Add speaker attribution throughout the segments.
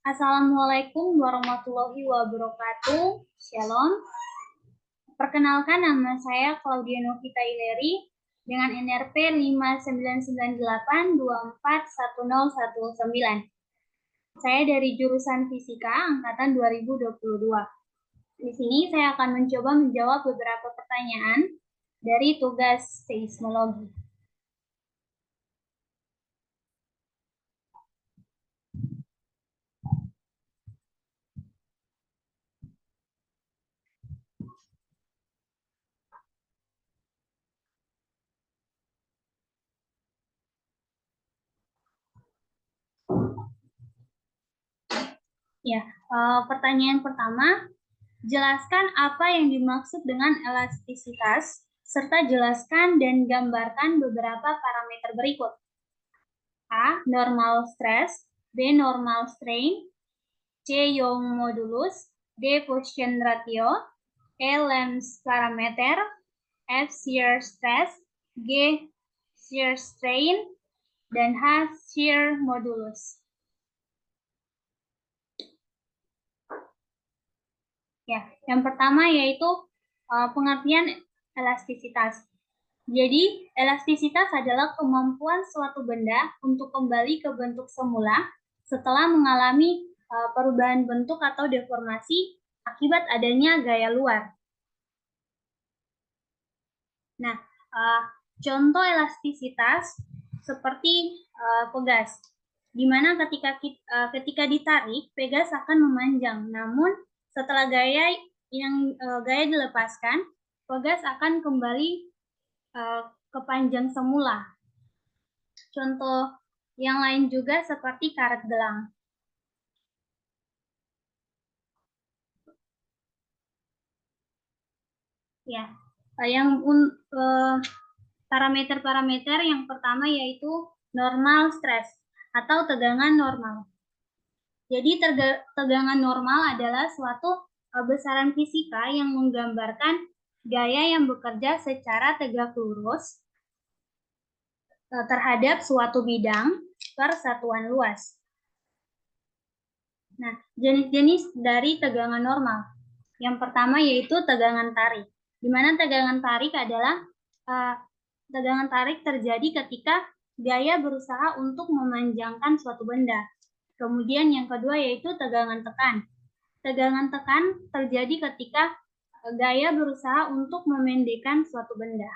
Speaker 1: Assalamualaikum warahmatullahi wabarakatuh. Shalom. Perkenalkan, nama saya Claudia Novita Ileri dengan NRP 5998241019. Saya dari jurusan Fisika angkatan 2022. Di sini saya akan mencoba menjawab beberapa pertanyaan dari tugas seismologi. Ya, pertanyaan pertama, jelaskan apa yang dimaksud dengan elastisitas, serta jelaskan dan gambarkan beberapa parameter berikut. A. Normal stress, B. Normal strain, C. Young modulus, D. Quotient ratio, E. Lens parameter, F. Shear stress, G. Shear strain, dan H. Shear modulus. Ya, yang pertama yaitu pengertian elastisitas. Jadi, elastisitas adalah kemampuan suatu benda untuk kembali ke bentuk semula setelah mengalami perubahan bentuk atau deformasi akibat adanya gaya luar. Nah, contoh elastisitas seperti pegas, di mana ketika ditarik, pegas akan memanjang, namun setelah gaya dilepaskan, pegas akan kembali ke panjang semula. Contoh yang lain juga seperti karet gelang. Ya, parameter-parameter yang pertama yaitu normal stress atau tegangan normal. Jadi tegangan normal adalah suatu besaran fisika yang menggambarkan gaya yang bekerja secara tegak lurus terhadap suatu bidang per satuan luas. Nah, jenis-jenis dari tegangan normal. Yang pertama yaitu tegangan tarik, di mana tegangan tarik adalah tegangan tarik terjadi ketika gaya berusaha untuk memanjangkan suatu benda. Kemudian yang kedua yaitu tegangan tekan. Tegangan tekan terjadi ketika gaya berusaha untuk memendekkan suatu benda.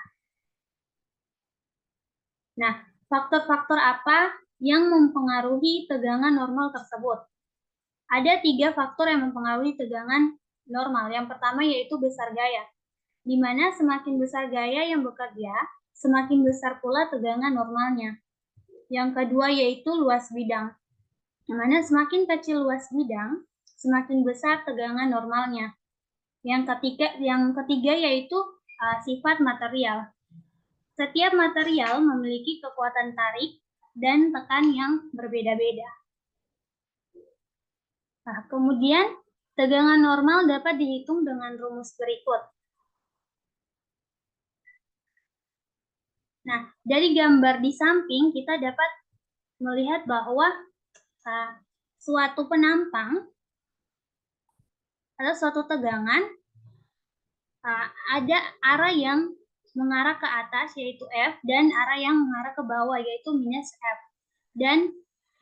Speaker 1: Nah, faktor-faktor apa yang mempengaruhi tegangan normal tersebut? Ada 3 faktor yang mempengaruhi tegangan normal. Yang pertama yaitu besar gaya, di mana semakin besar gaya yang bekerja, semakin besar pula tegangan normalnya. Yang kedua yaitu luas bidang, di mana semakin kecil luas bidang, semakin besar tegangan normalnya. Yang ketiga yaitu sifat material. Setiap material memiliki kekuatan tarik dan tekan yang berbeda-beda. Nah, kemudian tegangan normal dapat dihitung dengan rumus berikut. Nah, dari gambar di samping kita dapat melihat bahwa suatu penampang atau suatu tegangan ada arah yang mengarah ke atas yaitu F dan arah yang mengarah ke bawah yaitu minus F, dan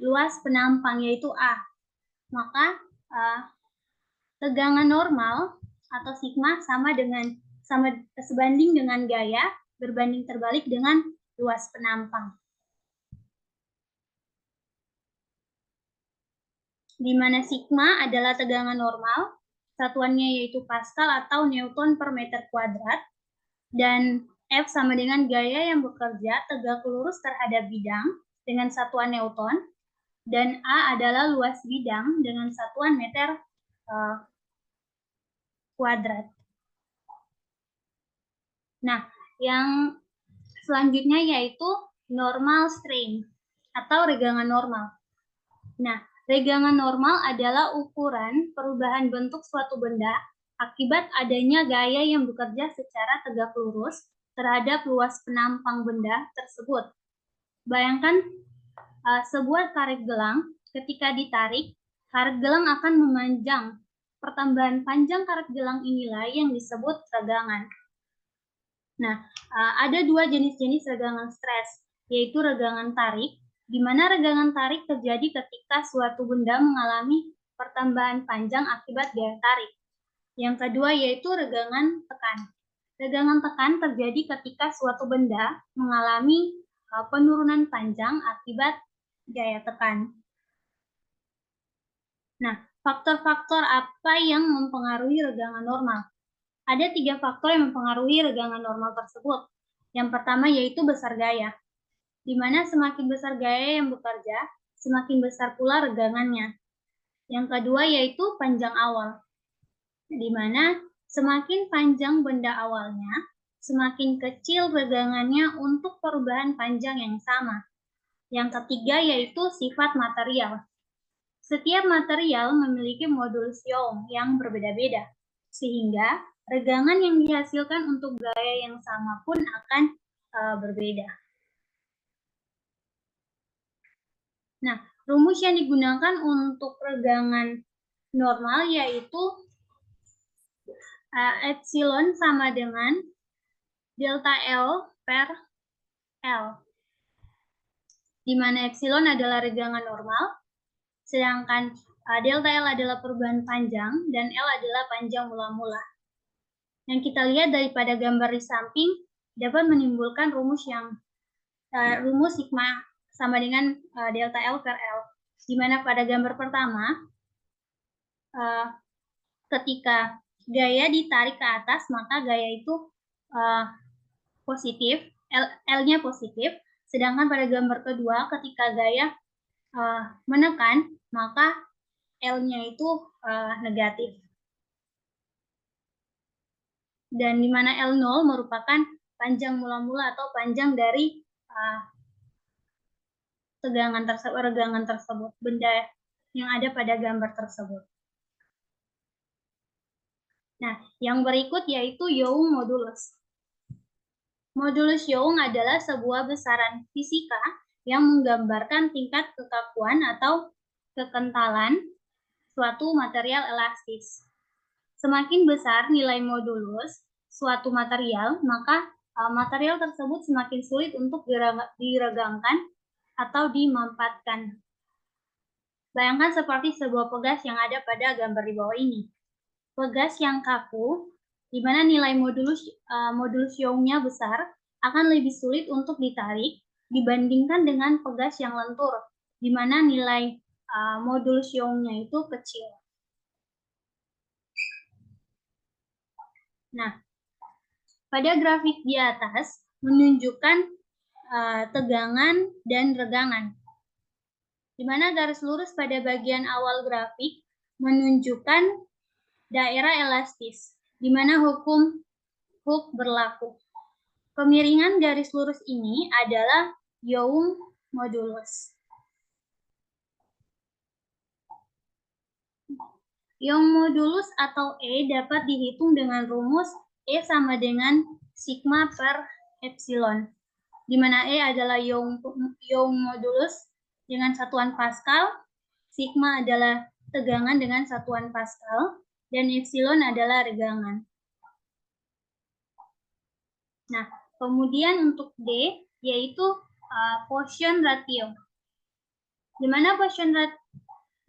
Speaker 1: luas penampang yaitu A. Maka tegangan normal atau sigma sebanding dengan gaya berbanding terbalik dengan luas penampang. Di mana sigma adalah tegangan normal, satuannya yaitu Pascal atau Newton per meter kuadrat, dan F sama dengan gaya yang bekerja tegak lurus terhadap bidang dengan satuan Newton, dan A adalah luas bidang dengan satuan meter kuadrat. Nah, yang selanjutnya yaitu normal strain atau regangan normal. Nah, regangan normal adalah ukuran perubahan bentuk suatu benda akibat adanya gaya yang bekerja secara tegak lurus terhadap luas penampang benda tersebut. Bayangkan sebuah karet gelang ketika ditarik, karet gelang akan memanjang. Pertambahan panjang karet gelang inilah yang disebut regangan. Nah, ada dua jenis-jenis regangan stres, yaitu regangan tarik, di mana regangan tarik terjadi ketika suatu benda mengalami pertambahan panjang akibat gaya tarik. Yang kedua yaitu regangan tekan. Regangan tekan terjadi ketika suatu benda mengalami penurunan panjang akibat gaya tekan. Nah, faktor-faktor apa yang mempengaruhi regangan normal? Ada 3 faktor yang mempengaruhi regangan normal tersebut. Yang pertama yaitu besar gaya, di mana semakin besar gaya yang bekerja, semakin besar pula regangannya. Yang kedua yaitu panjang awal, di mana semakin panjang benda awalnya, semakin kecil regangannya untuk perubahan panjang yang sama. Yang ketiga yaitu sifat material. Setiap material memiliki modulus Young yang berbeda-beda, sehingga regangan yang dihasilkan untuk gaya yang sama pun akan berbeda. Nah, rumus yang digunakan untuk regangan normal yaitu epsilon sama dengan delta L per L, di mana epsilon adalah regangan normal, sedangkan delta L adalah perubahan panjang, dan L adalah panjang mula-mula. Yang kita lihat daripada gambar di samping dapat menimbulkan rumus yang rumus sigma sama dengan delta L per L, di mana pada gambar pertama ketika gaya ditarik ke atas maka gaya itu positif, L-nya positif, sedangkan pada gambar kedua ketika gaya menekan maka L-nya itu negatif. Dan di mana L0 merupakan panjang mula-mula atau panjang dari regangan tersebut, benda yang ada pada gambar tersebut. Nah, yang berikut yaitu Young modulus. Modulus Young adalah sebuah besaran fisika yang menggambarkan tingkat kekakuan atau kekentalan suatu material elastis. Semakin besar nilai modulus suatu material, maka material tersebut semakin sulit untuk diregangkan atau dimampatkan. Bayangkan seperti sebuah pegas yang ada pada gambar di bawah ini. Pegas yang kaku, di mana nilai modulus Young-nya besar, akan lebih sulit untuk ditarik dibandingkan dengan pegas yang lentur, di mana nilai modulus Young-nya itu kecil. Nah, pada grafik di atas menunjukkan tegangan dan regangan, di mana garis lurus pada bagian awal grafik menunjukkan daerah elastis, di mana hukum Hooke berlaku. Kemiringan garis lurus ini adalah Young modulus. Young modulus atau E dapat dihitung dengan rumus E sama dengan sigma per epsilon, di mana E adalah Young modulus dengan satuan Pascal, sigma adalah tegangan dengan satuan Pascal, dan epsilon adalah regangan. Nah, kemudian untuk D yaitu Poisson ratio, di mana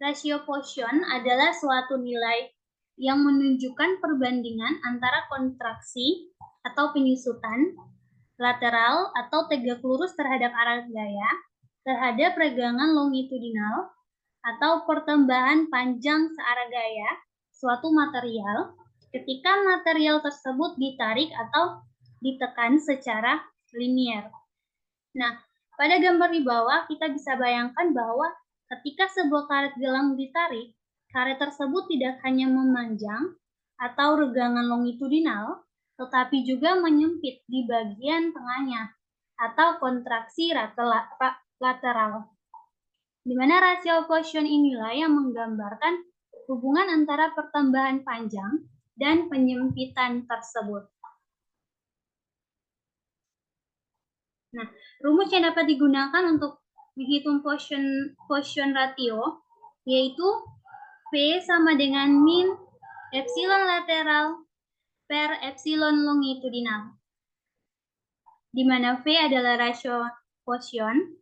Speaker 1: rasio Poisson adalah suatu nilai yang menunjukkan perbandingan antara kontraksi atau penyusutan lateral atau tegak lurus terhadap arah gaya terhadap regangan longitudinal atau pertambahan panjang searah gaya suatu material ketika material tersebut ditarik atau ditekan secara linier. Nah, pada gambar di bawah kita bisa bayangkan bahwa ketika sebuah karet gelang ditarik, karet tersebut tidak hanya memanjang atau regangan longitudinal, tetapi juga menyempit di bagian tengahnya atau kontraksi lateral. Di mana rasio Poisson inilah yang menggambarkan hubungan antara pertambahan panjang dan penyempitan tersebut. Nah, rumus yang dapat digunakan untuk menghitung Poisson ratio yaitu V sama dengan min epsilon lateral per epsilon longitudinal, di mana V adalah rasio Poisson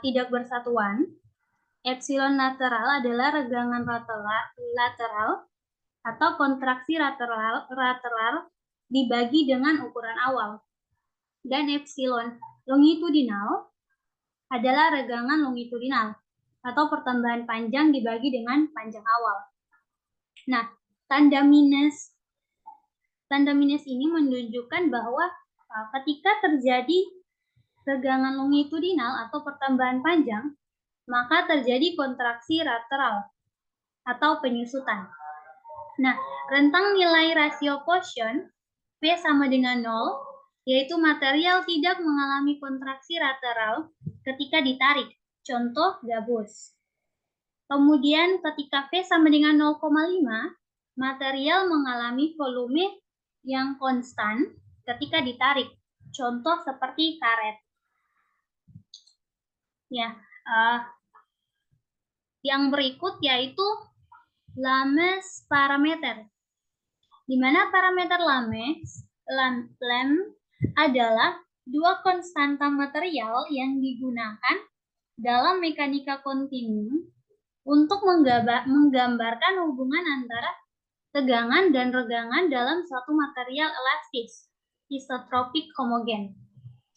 Speaker 1: tidak bersatuan, epsilon lateral adalah regangan lateral atau kontraksi lateral dibagi dengan ukuran awal, dan epsilon longitudinal adalah regangan longitudinal atau pertambahan panjang dibagi dengan panjang awal. Nah, tanda minus ini menunjukkan bahwa ketika terjadi regangan longitudinal atau pertambahan panjang, maka terjadi kontraksi lateral atau penyusutan. Nah, rentang nilai rasio Poisson P sama dengan 0, yaitu material tidak mengalami kontraksi lateral ketika ditarik. Contoh gabus. Kemudian ketika V sama dengan 0,5, material mengalami volume yang konstan ketika ditarik. Contoh seperti karet. Ya, yang berikut yaitu Lames parameter. Di mana parameter Lames adalah dua konstanta material yang digunakan dalam mekanika kontinu untuk menggambarkan hubungan antara tegangan dan regangan dalam suatu material elastis, isotropik homogen.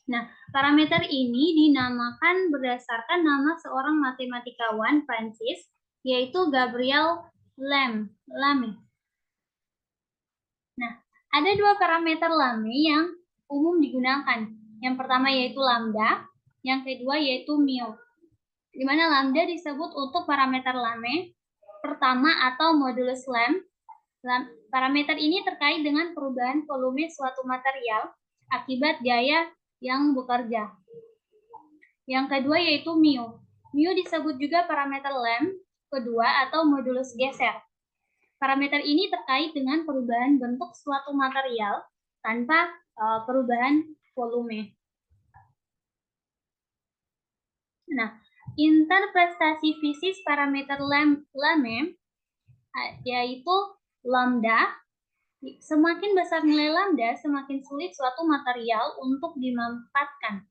Speaker 1: Nah, parameter ini dinamakan berdasarkan nama seorang matematikawan Prancis, yaitu Gabriel Lame. Nah, ada dua parameter Lame yang umum digunakan. Yang pertama yaitu lambda, yang kedua yaitu mu. Di mana lambda disebut untuk parameter Lame pertama atau modulus Lam. Parameter ini terkait dengan perubahan volume suatu material akibat gaya yang bekerja. Yang kedua yaitu mu. Mu disebut juga parameter Lam kedua atau modulus geser. Parameter ini terkait dengan perubahan bentuk suatu material tanpa perubahan volume. Nah, interpretasi fisis parameter Lame yaitu lambda. Semakin besar nilai lambda, semakin sulit suatu material untuk dimanfaatkan.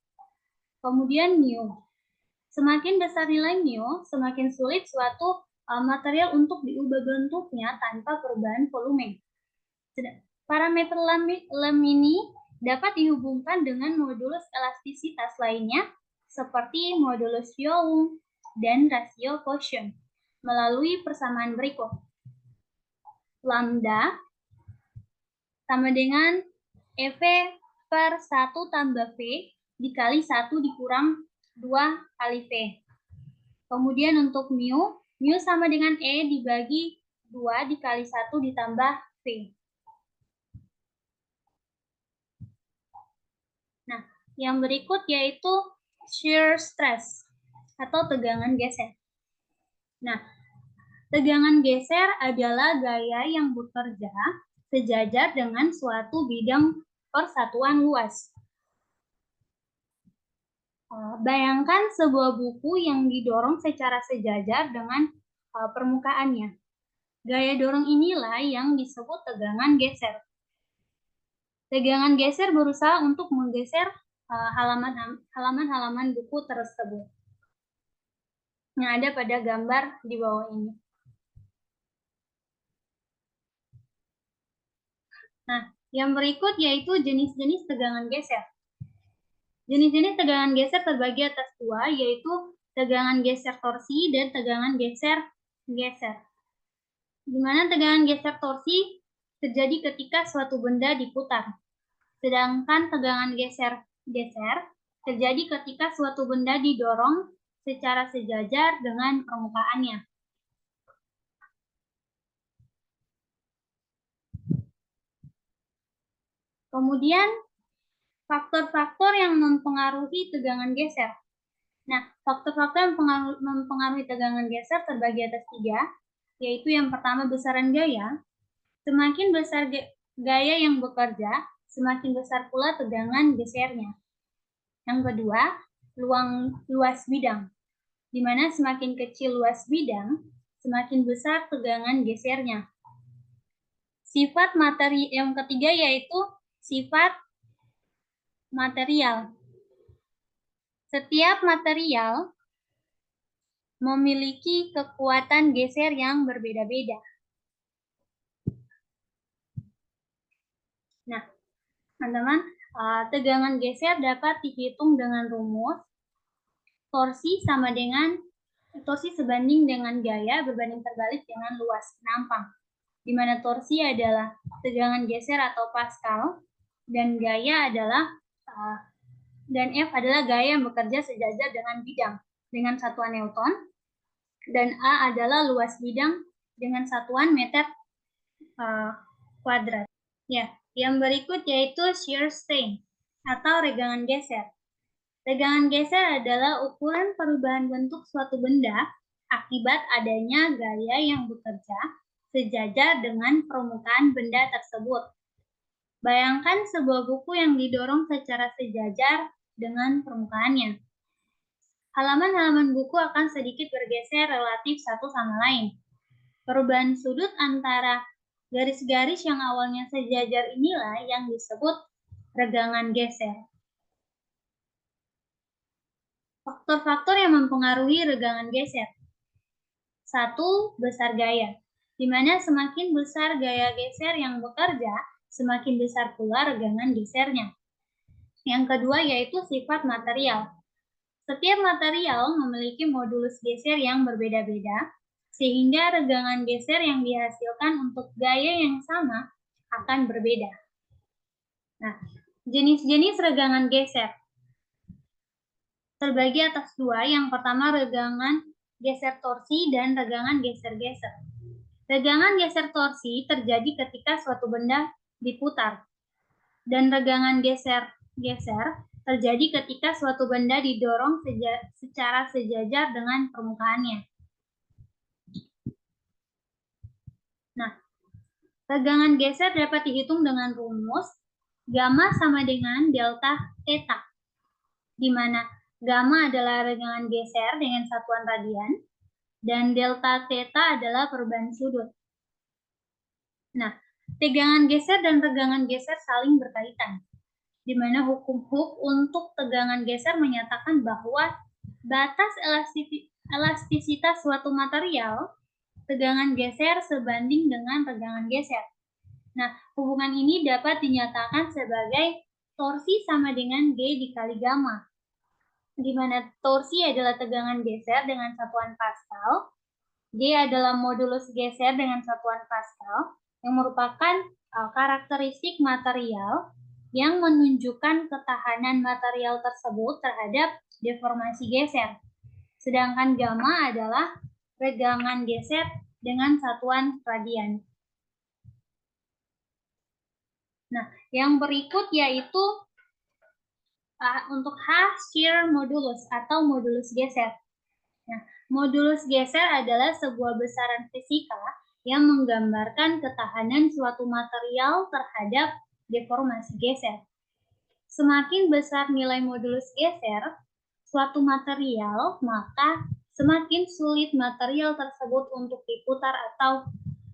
Speaker 1: Kemudian mu. Semakin besar nilai mu, semakin sulit suatu material untuk diubah bentuknya tanpa perubahan volume. Parameter Lam ini dapat dihubungkan dengan modulus elastisitas lainnya seperti modulus Young dan rasio Poisson melalui persamaan berikut. Lambda sama dengan EV per 1 tambah V dikali 1 dikurang 2 kali V. Kemudian untuk mu sama dengan E dibagi 2 dikali 1 ditambah V. Nah, yang berikut yaitu shear stress atau tegangan geser. Nah, tegangan geser adalah gaya yang bekerja sejajar dengan suatu bidang persatuan luas. Bayangkan sebuah buku yang didorong secara sejajar dengan permukaannya. Gaya dorong inilah yang disebut tegangan geser. Tegangan geser berusaha untuk menggeser halaman-halaman buku tersebut. Yang ada pada gambar di bawah ini. Nah, yang berikut yaitu jenis-jenis tegangan geser. Jenis-jenis tegangan geser terbagi atas dua, yaitu tegangan geser torsi dan tegangan geser. Di mana tegangan geser torsi terjadi ketika suatu benda diputar. Sedangkan tegangan geser terjadi ketika suatu benda didorong secara sejajar dengan permukaannya. Kemudian, faktor-faktor yang mempengaruhi tegangan geser. Nah, faktor-faktor yang mempengaruhi tegangan geser terbagi atas tiga, yaitu yang pertama besaran gaya. Semakin besar gaya yang bekerja, semakin besar pula tegangan gesernya. Yang kedua, luas bidang. Di mana semakin kecil luas bidang, semakin besar tegangan gesernya. Sifat materi yang ketiga yaitu sifat material. Setiap material memiliki kekuatan geser yang berbeda-beda. Nah, teman-teman, tegangan geser dapat dihitung dengan rumus torsi sebanding dengan gaya berbanding terbalik dengan luas penampang, di mana torsi adalah tegangan geser atau Pascal dan gaya adalah dan F adalah gaya yang bekerja sejajar dengan bidang dengan satuan Newton, dan A adalah luas bidang dengan satuan meter kuadrat. Ya, yang berikut yaitu shear strain atau regangan geser. Regangan geser adalah ukuran perubahan bentuk suatu benda akibat adanya gaya yang bekerja sejajar dengan permukaan benda tersebut. Bayangkan sebuah buku yang didorong secara sejajar dengan permukaannya. Halaman-halaman buku akan sedikit bergeser relatif satu sama lain. Perubahan sudut antara garis-garis yang awalnya sejajar inilah yang disebut regangan geser. Faktor-faktor yang mempengaruhi regangan geser. 1. Besar gaya, di mana semakin besar gaya geser yang bekerja, semakin besar pula regangan gesernya. Yang kedua yaitu sifat material. Setiap material memiliki modulus geser yang berbeda-beda, sehingga regangan geser yang dihasilkan untuk gaya yang sama akan berbeda. Nah, jenis-jenis regangan geser terbagi atas dua. Yang pertama regangan geser torsi dan regangan geser-geser. Regangan geser torsi terjadi ketika suatu benda diputar, dan regangan geser-geser terjadi ketika suatu benda didorong secara sejajar dengan permukaannya. Nah, regangan geser dapat dihitung dengan rumus gamma sama dengan delta theta, di mana gamma adalah regangan geser dengan satuan radian, dan delta theta adalah perubahan sudut. Nah, tegangan geser dan regangan geser saling berkaitan, di mana hukum Hooke untuk tegangan geser menyatakan bahwa batas elastisitas suatu material, tegangan geser sebanding dengan regangan geser. Nah, hubungan ini dapat dinyatakan sebagai torsi sama dengan G dikali gamma, di mana torsi adalah tegangan geser dengan satuan Pascal, G adalah modulus geser dengan satuan Pascal, yang merupakan karakteristik material yang menunjukkan ketahanan material tersebut terhadap deformasi geser. Sedangkan gamma adalah regangan geser dengan satuan radian. Nah, yang berikut yaitu untuk H shear modulus atau modulus geser. Nah, modulus geser adalah sebuah besaran fisika yang menggambarkan ketahanan suatu material terhadap deformasi geser. Semakin besar nilai modulus geser suatu material, maka semakin sulit material tersebut untuk diputar atau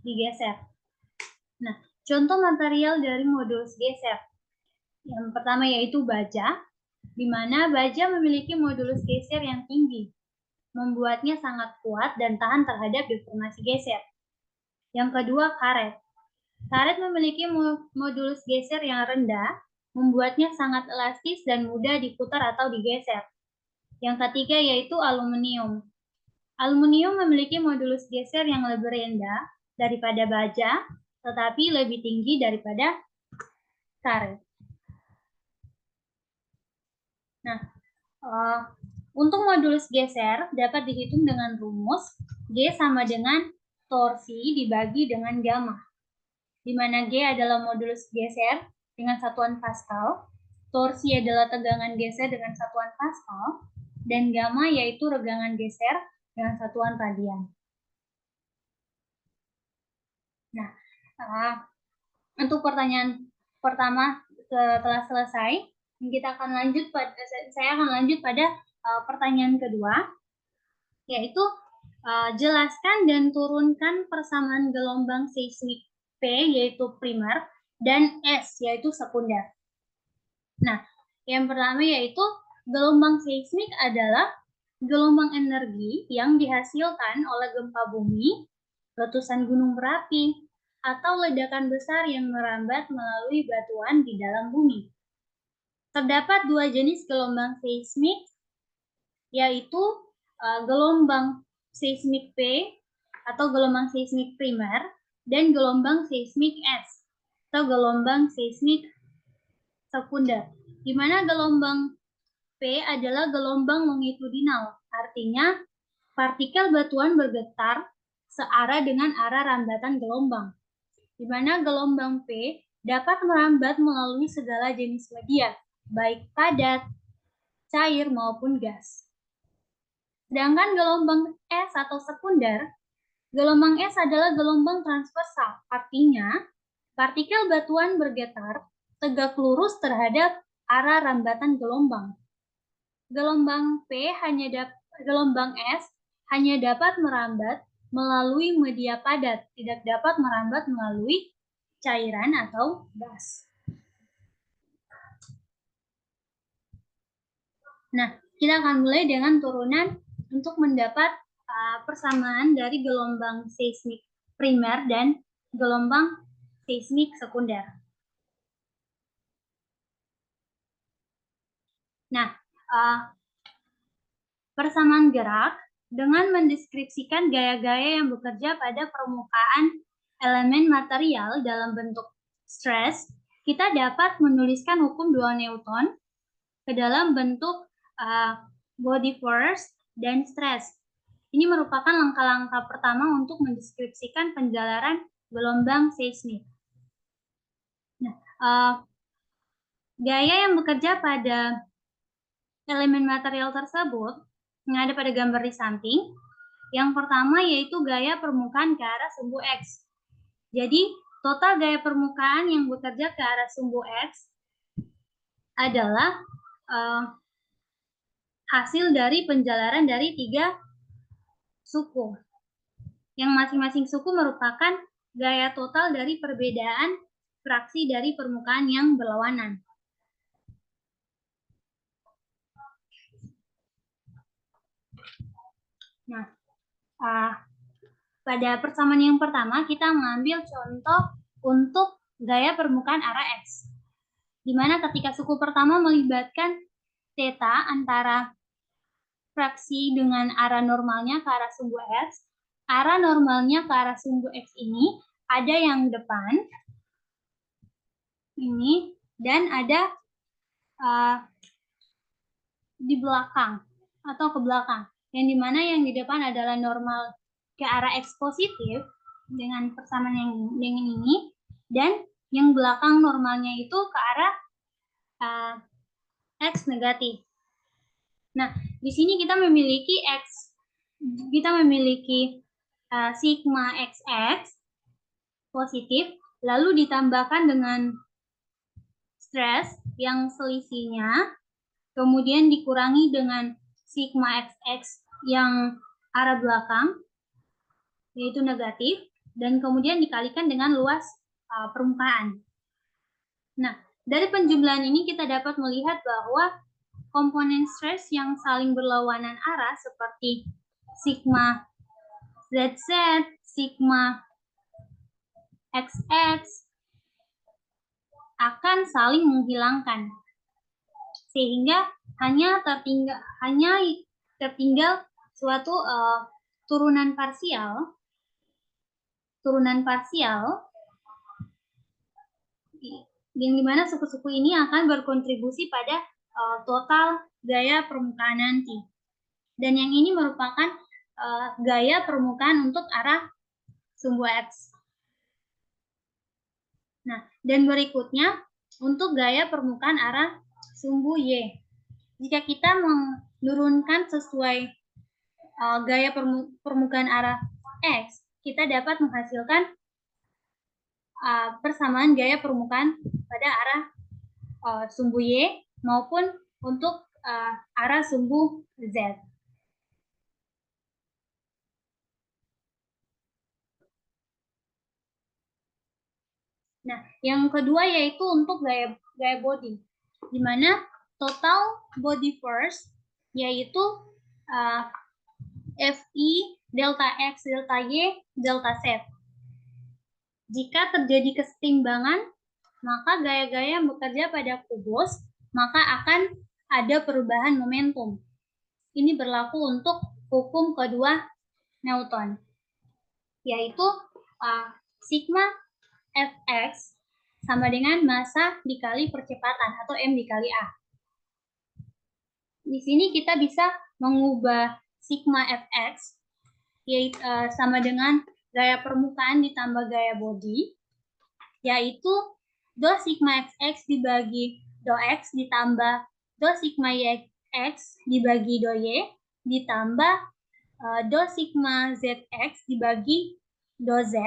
Speaker 1: digeser. Nah, contoh material dari modulus geser. Yang pertama yaitu baja, di mana baja memiliki modulus geser yang tinggi, membuatnya sangat kuat dan tahan terhadap deformasi geser. Yang kedua, karet. Karet memiliki modulus geser yang rendah, membuatnya sangat elastis dan mudah diputar atau digeser. Yang ketiga yaitu aluminium. Aluminium memiliki modulus geser yang lebih rendah daripada baja, tetapi lebih tinggi daripada karet. Nah, untuk modulus geser dapat dihitung dengan rumus G sama dengan torsi dibagi dengan gamma, di mana G adalah modulus geser dengan satuan Pascal, torsi adalah tegangan geser dengan satuan Pascal, dan gamma yaitu regangan geser dengan satuan radian. Nah, untuk pertanyaan pertama setelah selesai, saya akan lanjut pada pertanyaan kedua, yaitu Jelaskan dan turunkan persamaan gelombang seismik P yaitu primer dan S yaitu sekunder. Nah, yang pertama yaitu gelombang seismik adalah gelombang energi yang dihasilkan oleh gempa bumi, letusan gunung berapi, atau ledakan besar yang merambat melalui batuan di dalam bumi. Terdapat dua jenis gelombang seismik, yaitu gelombang seismik P atau gelombang seismik primer dan gelombang seismik S atau gelombang seismik sekunder. Di mana gelombang P adalah gelombang longitudinal, artinya partikel batuan bergetar searah dengan arah rambatan gelombang. Di mana gelombang P dapat merambat melalui segala jenis media, baik padat, cair maupun gas. Sedangkan gelombang S atau sekunder, gelombang S adalah gelombang transversal, artinya partikel batuan bergetar tegak lurus terhadap arah rambatan gelombang. Gelombang S hanya dapat merambat melalui media padat, tidak dapat merambat melalui cairan atau gas. Nah, kita akan mulai dengan turunan untuk mendapat persamaan dari gelombang seismik primer dan gelombang seismik sekunder. Nah, persamaan gerak dengan mendeskripsikan gaya-gaya yang bekerja pada permukaan elemen material dalam bentuk stres, kita dapat menuliskan hukum 2 Newton ke dalam bentuk body force dan stress. Ini merupakan langkah-langkah pertama untuk mendeskripsikan penjalaran gelombang seismik. Nah, gaya yang bekerja pada elemen material tersebut yang ada pada gambar di samping, yang pertama yaitu gaya permukaan ke arah sumbu X. Jadi, total gaya permukaan yang bekerja ke arah sumbu X adalah hasil dari penjalaran dari 3 suku. Yang masing-masing suku merupakan gaya total dari perbedaan fraksi dari permukaan yang berlawanan. Nah, pada persamaan yang pertama kita mengambil contoh untuk gaya permukaan arah X. Di mana ketika suku pertama melibatkan theta antara fraksi dengan arah normalnya ke arah sumbu X, arah normalnya ke arah sumbu X ini ada yang depan, ini, dan ada di belakang atau ke belakang. Yang dimana yang di depan adalah normal ke arah X positif dengan persamaan yang dengan ini, dan yang belakang normalnya itu ke arah X negatif. Nah, di sini kita memiliki sigma XX positif, lalu ditambahkan dengan stres yang selisihnya, kemudian dikurangi dengan sigma XX yang arah belakang, yaitu negatif, dan kemudian dikalikan dengan luas permukaan. Nah, dari penjumlahan ini kita dapat melihat bahwa komponen stres yang saling berlawanan arah seperti sigma ZZ, sigma XX akan saling menghilangkan, sehingga hanya tertinggal suatu turunan parsial yang dimana suku-suku ini akan berkontribusi pada total gaya permukaan nanti. Dan yang ini merupakan gaya permukaan untuk arah sumbu X. Nah, dan berikutnya untuk gaya permukaan arah sumbu Y. Jika kita menurunkan sesuai gaya permukaan arah X, kita dapat menghasilkan persamaan gaya permukaan pada arah sumbu Y maupun untuk arah sumbu Z. Nah, yang kedua yaitu untuk gaya body, di mana total body force yaitu Fi delta X delta Y delta Z. Jika terjadi kesetimbangan, maka gaya-gaya yang bekerja pada kubus, maka akan ada perubahan momentum. Ini berlaku untuk hukum kedua Newton, yaitu sigma Fx sama dengan massa dikali percepatan atau m dikali a. Di sini kita bisa mengubah sigma Fx yaitu sama dengan gaya permukaan ditambah gaya body, yaitu do sigma Xx dibagi do X ditambah do sigma Yx dibagi do Y ditambah do sigma Zx dibagi do Z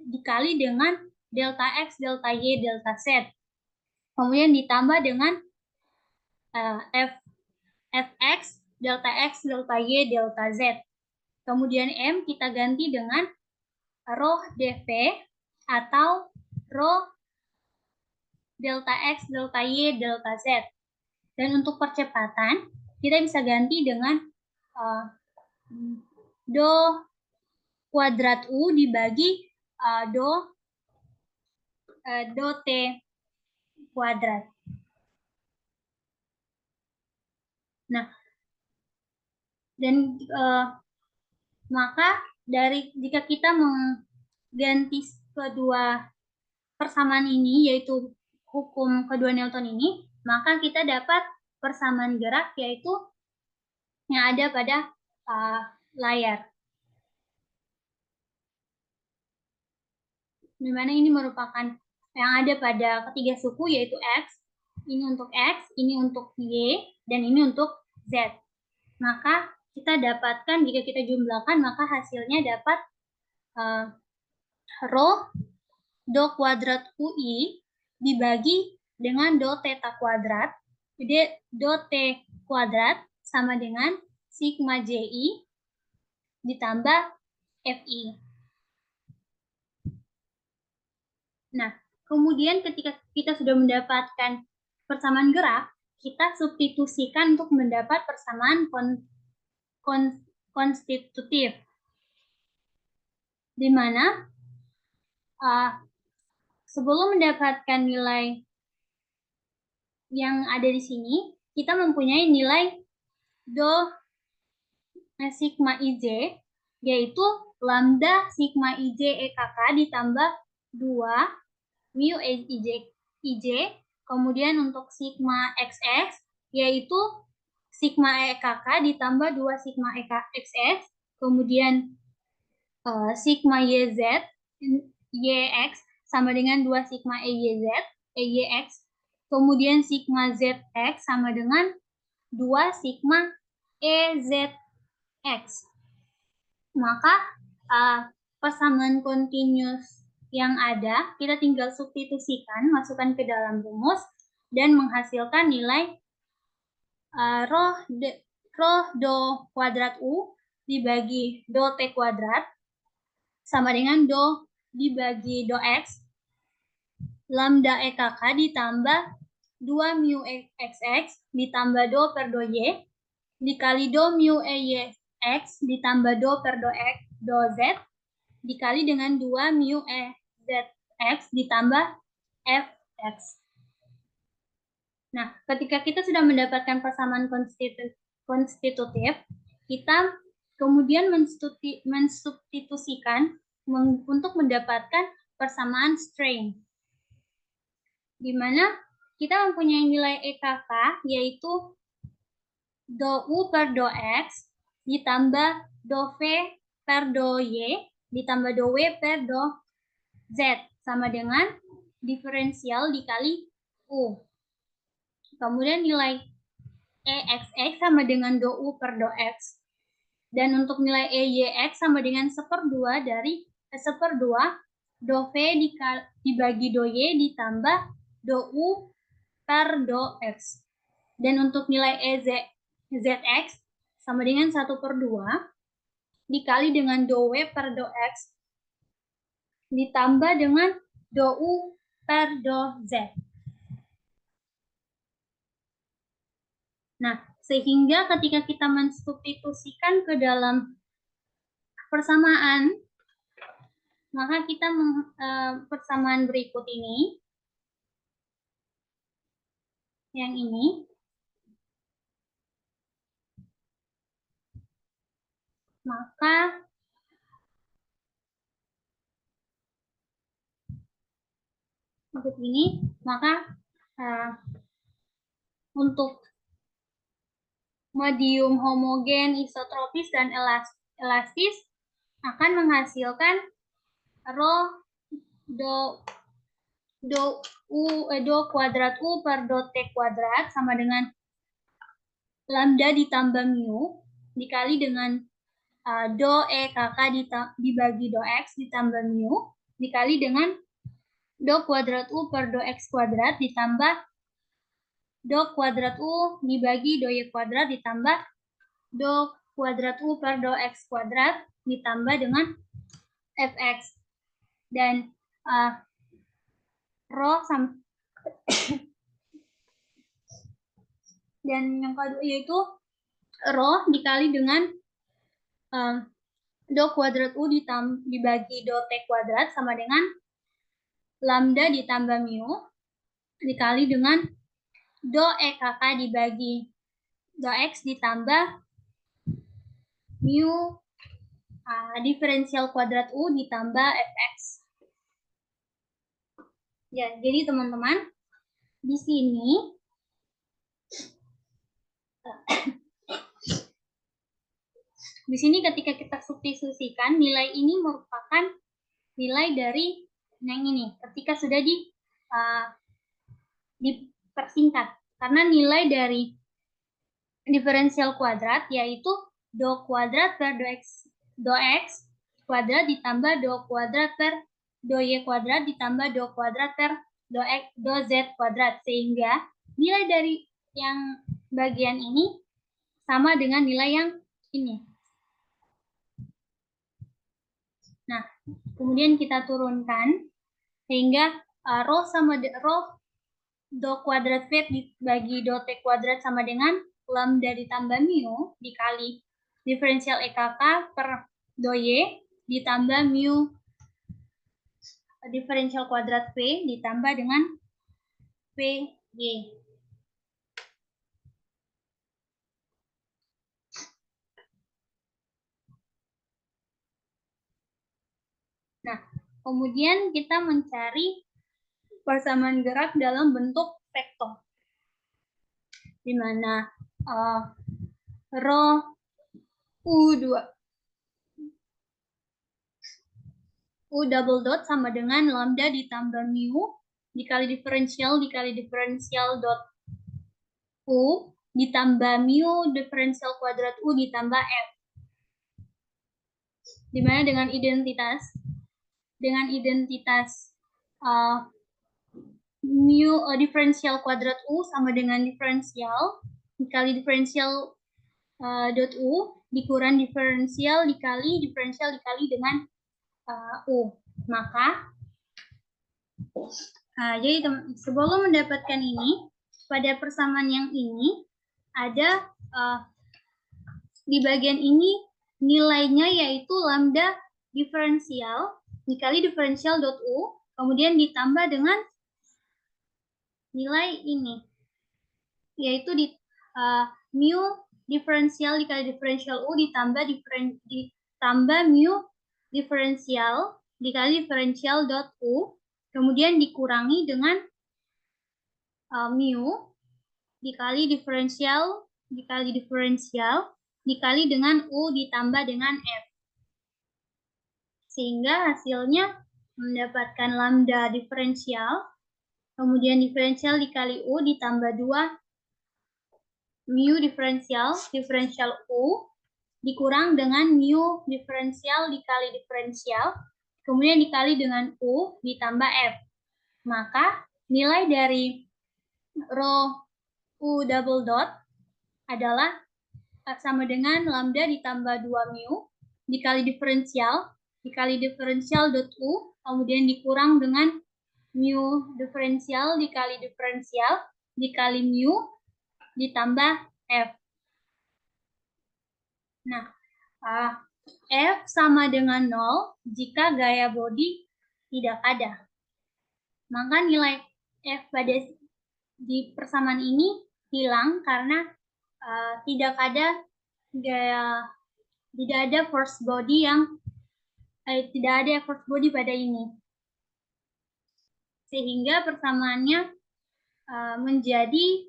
Speaker 1: dikali dengan delta X, delta Y, delta Z. Kemudian ditambah dengan Fx, delta X, delta Y, delta Z. Kemudian M kita ganti dengan rho dV atau rho delta X, delta Y, delta Z. Dan untuk percepatan, kita bisa ganti dengan do kuadrat U dibagi do T kuadrat. Nah, dan maka jika kita mengganti kedua persamaan ini, yaitu hukum kedua Newton ini, maka kita dapat persamaan gerak, yaitu yang ada pada layar. Di mana ini merupakan yang ada pada ketiga suku, yaitu X. Ini untuk X, ini untuk Y, dan ini untuk Z. Maka kita dapatkan, jika kita jumlahkan, maka hasilnya dapat rho do kuadrat UI dibagi dengan do theta kuadrat. Jadi do T kuadrat sama dengan sigma JI ditambah FI. Nah, kemudian ketika kita sudah mendapatkan persamaan gerak, kita substitusikan untuk mendapat persamaan konstitutif, di mana sebelum mendapatkan nilai yang ada di sini, kita mempunyai nilai do sigma IJ, yaitu lambda sigma IJ EKK ditambah 2 mu IJ, kemudian untuk sigma XX, yaitu sigma EKK ditambah 2 sigma XX, kemudian sigma YZ, YX sama dengan 2 sigma EYX, kemudian sigma ZX sama dengan 2 sigma EZX. Maka persamaan continuous yang ada, kita tinggal substitusikan, masukkan ke dalam rumus, dan menghasilkan nilai rho do kuadrat U dibagi do T kuadrat sama dengan do dibagi do X lambda EKK ditambah 2 mu XX ditambah do per do Y dikali do mu EYX ditambah do per do Z dikali dengan 2 mu EZX ditambah Fx. Nah, ketika kita sudah mendapatkan persamaan konstitutif, kita kemudian mensubstitusikan untuk mendapatkan persamaan strain, di mana kita mempunyai nilai EKK, yaitu do U per do X ditambah do V per do Y ditambah do W per do Z sama dengan diferensial dikali U. Kemudian nilai EXX sama dengan do U per do X. Dan untuk nilai EYX sama dengan 1/2 dari 1/2 do V dibagi do Y ditambah do U per do X. Dan untuk nilai ZX sama dengan 1/2 dikali dengan do W per do X ditambah dengan do U per do Z. Nah, sehingga ketika kita mensubstitusikan ke dalam persamaan, maka kita persamaan berikut ini, yang ini, maka begini, maka untuk medium homogen, isotropis, dan elastis akan menghasilkan rho do kuadrat U per do T kuadrat sama dengan lambda ditambah mu dikali dengan do E KK dibagi do X ditambah mu dikali dengan do kuadrat U per do X kuadrat ditambah do kuadrat U dibagi do Y kuadrat ditambah do kuadrat U per do X kuadrat ditambah dengan Fx. Dan rho sama dan yang kedua yaitu rho dikali dengan do kuadrat U dibagi do T kuadrat sama dengan lambda ditambah mu dikali dengan do EKK dibagi do X ditambah mu diferensial kuadrat U ditambah Fx. Ya, jadi teman-teman, di sini ketika kita substitusikan, nilai ini merupakan nilai dari yang ini ketika sudah dipersingkat, karena nilai dari diferensial kuadrat yaitu do kuadrat per do X kuadrat ditambah do kuadrat per do Y kuadrat ditambah do kuadrat per do Z kuadrat, sehingga nilai dari yang bagian ini sama dengan nilai yang ini. Nah, kemudian kita turunkan sehingga rho sama rho do kuadrat V dibagi do T kuadrat sama dengan lambda ditambah mu dikali diferensial EKK per do Y ditambah mu diferensial kuadrat V ditambah dengan PY. Nah, kemudian kita mencari persamaan gerak dalam bentuk vektor, di mana rho U double dot sama dengan lambda ditambah mu dikali diferensial dot U ditambah mu diferensial kuadrat U ditambah F. Dimana dengan identitas mu diferensial kuadrat U sama dengan diferensial dikali diferensial dot U dikurang diferensial dikali dengan U. Maka jadi sebelum mendapatkan ini, pada persamaan yang ini ada di bagian ini nilainya yaitu lambda diferensial dikali diferensial dot U kemudian ditambah dengan nilai ini yaitu mu diferensial dikali diferensial U ditambah mu diferensial dikali diferensial dot U kemudian dikurangi dengan mu dikali diferensial dikali dengan U ditambah dengan F. Sehingga hasilnya mendapatkan lambda diferensial, kemudian diferensial dikali U ditambah 2 mu diferensial U, dikurang dengan mu diferensial dikali diferensial, kemudian dikali dengan U ditambah F. Maka nilai dari rho U double dot adalah sama dengan lambda ditambah 2 mu dikali diferensial dot U kemudian dikurang dengan mu diferensial dikali diferensial dikali mu ditambah F. Nah, F sama dengan 0 jika gaya bodi tidak ada. Maka nilai F pada di persamaan ini hilang karena tidak ada force body tidak ada force body pada ini. Sehingga persamaannya menjadi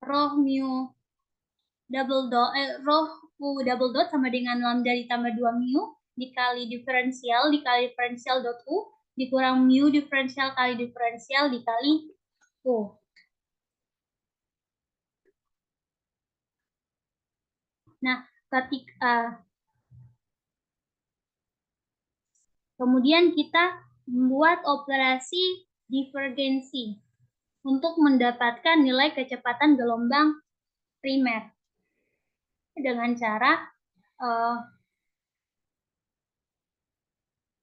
Speaker 1: rho mu double dot sama dengan lambda ditambah 2 mu dikali diferensial dot u dikurang mu diferensial kali diferensial dikali u. Nah, kemudian kita membuat operasi divergensi untuk mendapatkan nilai kecepatan gelombang primer dengan cara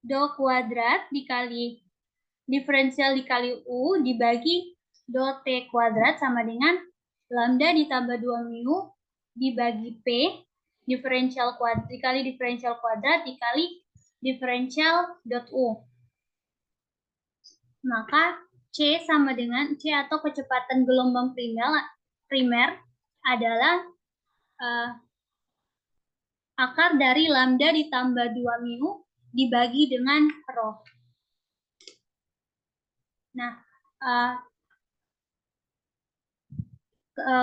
Speaker 1: do kuadrat dikali diferensial dikali u dibagi do t kuadrat sama dengan lambda ditambah 2 mu dibagi p diferensial kuadrat dikali diferensial kuadrat dikali diferensial dot u. Maka C sama dengan C atau kecepatan gelombang primer adalah akar dari lambda ditambah 2 mu dibagi dengan rho. Nah,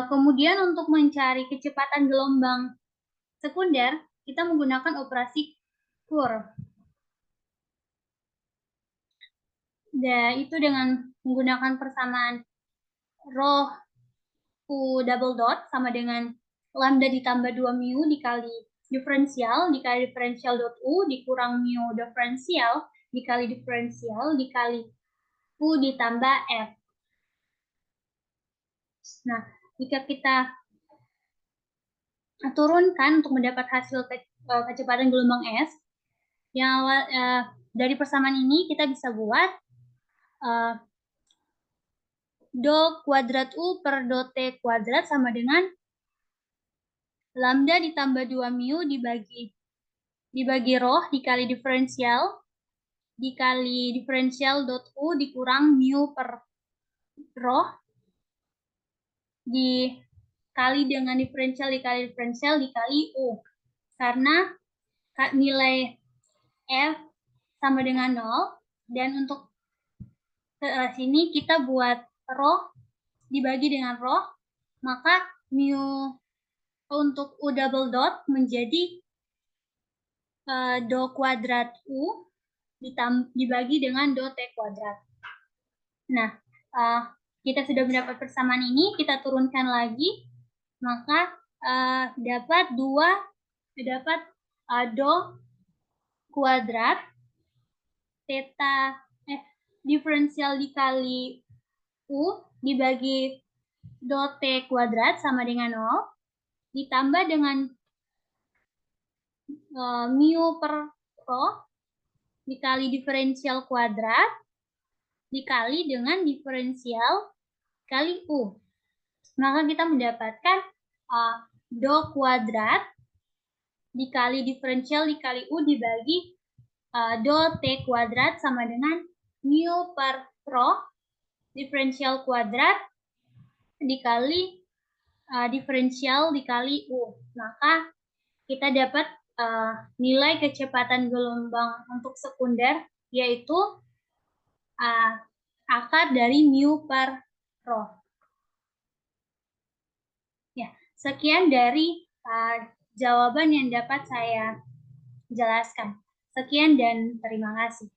Speaker 1: kemudian untuk mencari kecepatan gelombang sekunder, kita menggunakan operasi Courbe. Itu dengan menggunakan persamaan rho U double dot sama dengan lambda ditambah 2 mu dikali diferensial dot U dikurang mu diferensial dikali U ditambah F. Nah, jika kita turunkan untuk mendapat hasil kecepatan gelombang S, yang dari persamaan ini kita bisa buat do kuadrat U per do T kuadrat sama dengan lambda ditambah 2 mu dibagi rho dikali diferensial dot U dikurang mu per rho dikali dengan diferensial dikali U. Karena nilai F sama dengan 0 dan untuk sini kita buat rho dibagi dengan rho, maka mu untuk U double dot menjadi do kuadrat U dibagi dengan do T kuadrat. Nah, kita sudah mendapat persamaan ini, kita turunkan lagi, maka dapat do kuadrat theta diferensial dikali U dibagi do T kuadrat sama dengan 0 ditambah dengan mu per rho dikali diferensial kuadrat dikali dengan diferensial kali U. Maka kita mendapatkan do kuadrat dikali diferensial dikali U dibagi do T kuadrat sama dengan mu per rho diferensial kuadrat dikali diferensial dikali U. Maka kita dapat nilai kecepatan gelombang untuk sekunder yaitu akar dari mu per rho. Ya, sekian dari jawaban yang dapat saya jelaskan. Sekian dan terima kasih.